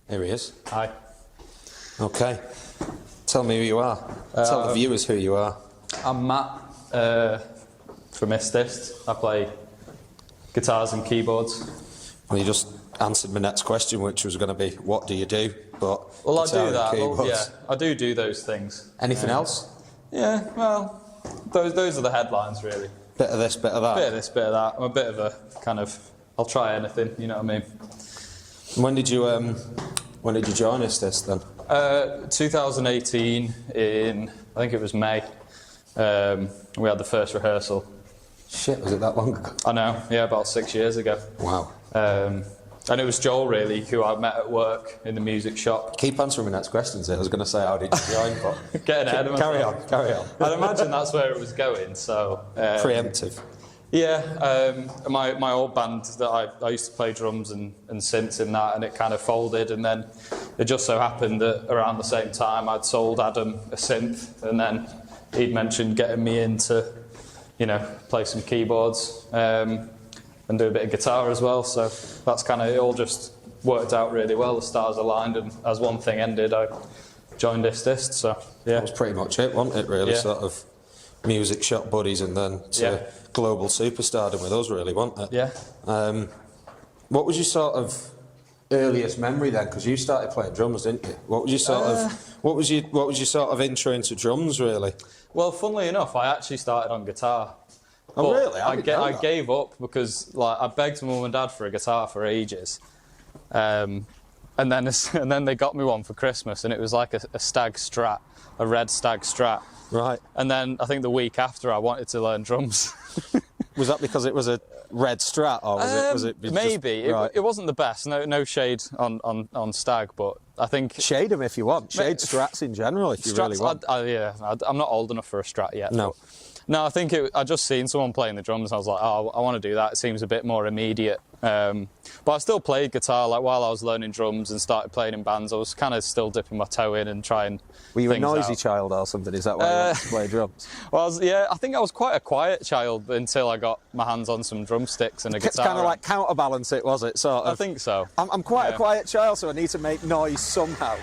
Here he is. Hi. Okay. Tell me who you are. Tell the viewers who you are. I'm Matt from IST IST. I play guitars and keyboards. Well, you just answered my next question, which was going to be, what do you do? But Well, I guitar do that. and Well, yeah, keyboards. I do those things. Anything else? Yeah, well, those are the headlines, really. Bit of this, bit of that. Bit of this, bit of that. I'm a bit of a kind of, I'll try anything, you know what I mean? When did you join IST IST then? 2018 in, I think it was May. We had the first rehearsal. Shit, was it that long ago? I know, yeah, about 6 years ago. Wow. And it was Joel, really, who I met at work in the music shop. Keep answering my next questions here. I was going to say, how did you join? But Getting ahead of myself. Carry on. I'd imagine that's where it was going, so... Preemptive. Yeah, my old band that I used to play drums and synths in that, and it kind of folded, and then it just so happened that around the same time I'd sold Adam a synth, and then he'd mentioned getting me in to, you know, play some keyboards and do a bit of guitar as well, so that's kind of, it all just worked out really well, the stars aligned, and as one thing ended I joined IST IST, so yeah. That was pretty much it, wasn't it, really? Yeah. Sort of music shop buddies and then to global superstardom with us, really, wasn't it? Yeah. What was your sort of earliest memory then? Because you started playing drums, didn't you? What was your sort of what was your sort of intro into drums, really? Well, funnily enough, I actually started on guitar. Oh, But really? I gave up because, like, I begged mum and dad for a guitar for ages, and then they got me one for Christmas, and it was like a Stag Strat, a red Stag Strat. Right. And then I think the week after I wanted to learn drums. Was that because it was a red Strat, or was it maybe just, right. it wasn't the best. No shade on Stag, but I think shade them if you want. Shade Strats in general if you really want. I'm not old enough for a Strat yet. No. No, I think I just seen someone playing the drums and I was like, oh, I want to do that. It seems a bit more immediate. But I still played guitar, like while I was learning drums and started playing in bands. I was kind of still dipping my toe in and trying. Were you a things noisy out. Child or something? Is that why you wanted to play drums? Well, I think I was quite a quiet child until I got my hands on some drumsticks and a guitar. It's kind of like counterbalance it, was it? Sort of. I think so. I'm quite a quiet child, so I need to make noise somehow.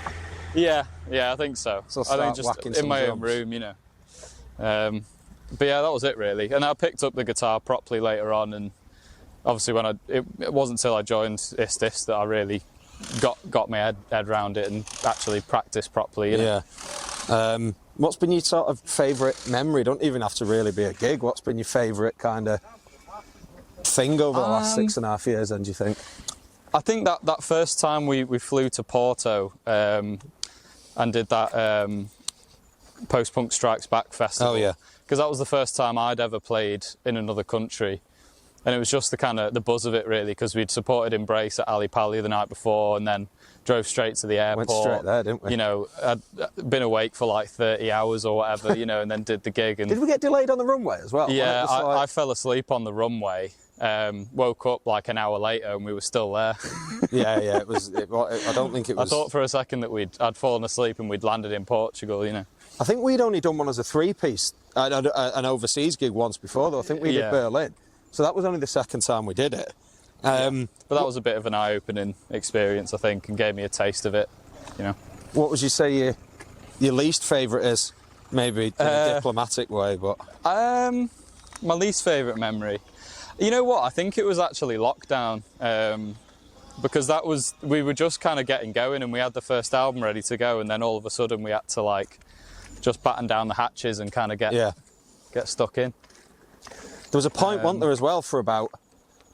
Yeah, I think so. So I think just in my own room, you know. But yeah, that was it really. And I picked up the guitar properly later on, and obviously it wasn't until I joined IST IST that I really got my head around it and actually practiced properly. You know? Yeah. What's been your sort of favourite memory? Don't even have to really be a gig. What's been your favourite kind of thing over the last 6.5 years, then, do you think? I think that first time we flew to Porto and did that Post-Punk Strikes Back festival. Oh, yeah. Because that was the first time I'd ever played in another country. And it was just the buzz of it, really, because we'd supported Embrace at Ali Pali the night before and then drove straight to the airport. Went straight there, didn't we? You know, I'd been awake for like 30 hours or whatever, you know, and then did the gig. And did we get delayed on the runway as well? Yeah, I fell asleep on the runway, woke up like an hour later and we were still there. Yeah, it was. I don't think it was. I thought for a second that I'd fallen asleep and we'd landed in Portugal, you know. I think we'd only done one as a three-piece, an overseas gig once before, though. I think we did Berlin. So that was only the second time we did it. But that was a bit of an eye-opening experience, I think, and gave me a taste of it, you know. What would you say your least favourite is? Maybe in a diplomatic way, but... My least favourite memory? You know what? I think it was actually lockdown, because we were just kind of getting going and we had the first album ready to go, and then all of a sudden we had to, like, just batten down the hatches and kind of get stuck in. There was a point, wasn't there, as well, for about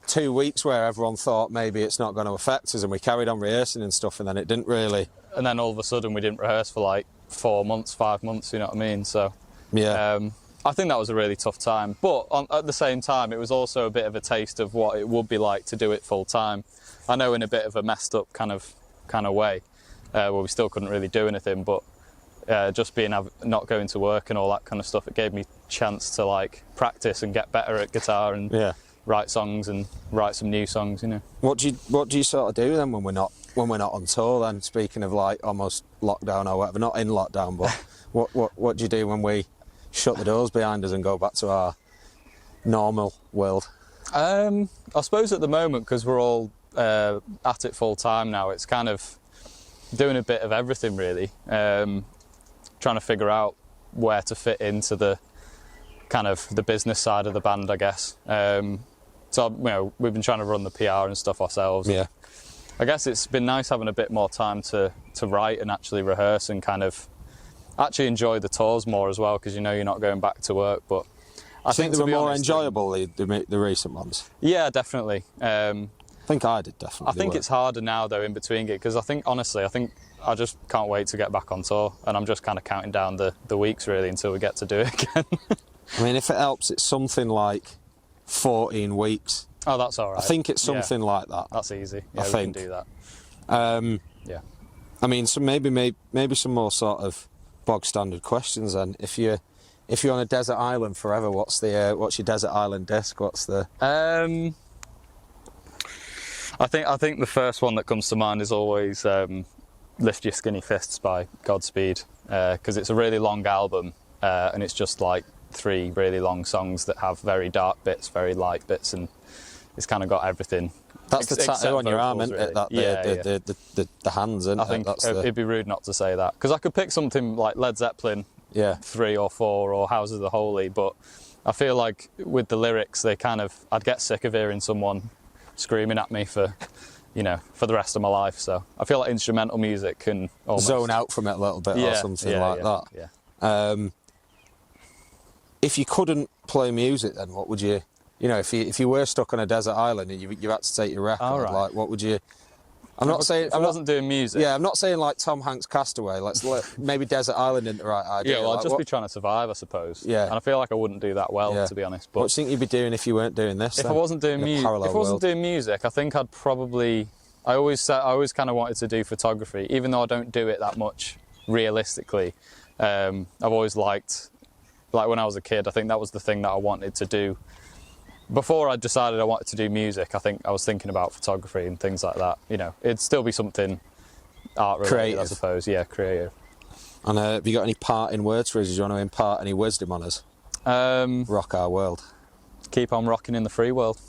2 weeks where everyone thought maybe it's not going to affect us, and we carried on rehearsing and stuff, and then it didn't really... And then all of a sudden we didn't rehearse for like 4 months, 5 months, you know what I mean? So yeah, I think that was a really tough time. But at the same time, it was also a bit of a taste of what it would be like to do it full time. I know in a bit of a messed up kind of way, where we still couldn't really do anything, but just not going to work and all that kind of stuff, it gave me a chance to like practice and get better at guitar and write songs and write some new songs, you know. What do you sort of do then when we're not on tour then, speaking of like almost lockdown or whatever, not in lockdown, but what do you do when we shut the doors behind us and go back to our normal world? I suppose at the moment, because we're all at it full time now, it's kind of doing a bit of everything really, trying to figure out where to fit into the kind of the business side of the band, I guess. So you know, we've been trying to run the PR and stuff ourselves. Yeah. I guess it's been nice having a bit more time to write and actually rehearse and kind of actually enjoy the tours more as well, because you know you're not going back to work. But I think they to were be more honest, enjoyable, the recent ones. Yeah, definitely. I think I did, definitely. I think it's harder now though in between gigs, because I think I just can't wait to get back on tour, and I'm just kind of counting down the weeks really until we get to do it again. I mean, if it helps, it's something like 14 weeks. Oh, that's all right. I think it's something like that. That's easy. Yeah, I we think. can do that. Yeah. I mean, so maybe some more sort of bog standard questions then. If you're on a desert island forever, what's your desert island disc? What's the? I think the first one that comes to mind is always "Lift Your Skinny Fists" by Godspeed, because it's a really long album, and it's just like 3 really long songs that have very dark bits, very light bits, and it's kind of got everything. That's the tattoo on your arm, isn't it? The hands, isn't it? I think it'd be rude not to say that, because I could pick something like Led Zeppelin 3 or 4 or Houses of the Holy, but I feel like with the lyrics, I'd get sick of hearing someone screaming at me for the rest of my life. So I feel like instrumental music can almost zone out from it a little bit or something like that. Yeah. If you couldn't play music, then what would you? If you were stuck on a desert island and you had to take your record, like what would you? I'm not saying I wasn't doing music. Yeah, I'm not saying like Tom Hanks' Castaway. Maybe desert island isn't the right idea. Yeah, well, I'd just be trying to survive, I suppose. Yeah, and I feel like I wouldn't do that well, to be honest. But what do you think you'd be doing if you weren't doing this? If I wasn't doing music, I think I'd probably. I always kind of wanted to do photography, even though I don't do it that much realistically. I've always liked, like when I was a kid, I think that was the thing that I wanted to do. Before I decided I wanted to do music, I think I was thinking about photography and things like that. It'd still be something art-related, creative, I suppose. Yeah, creative. And have you got any parting words for us? Do you want to impart any wisdom on us? Rock our world. Keep on rocking in the free world.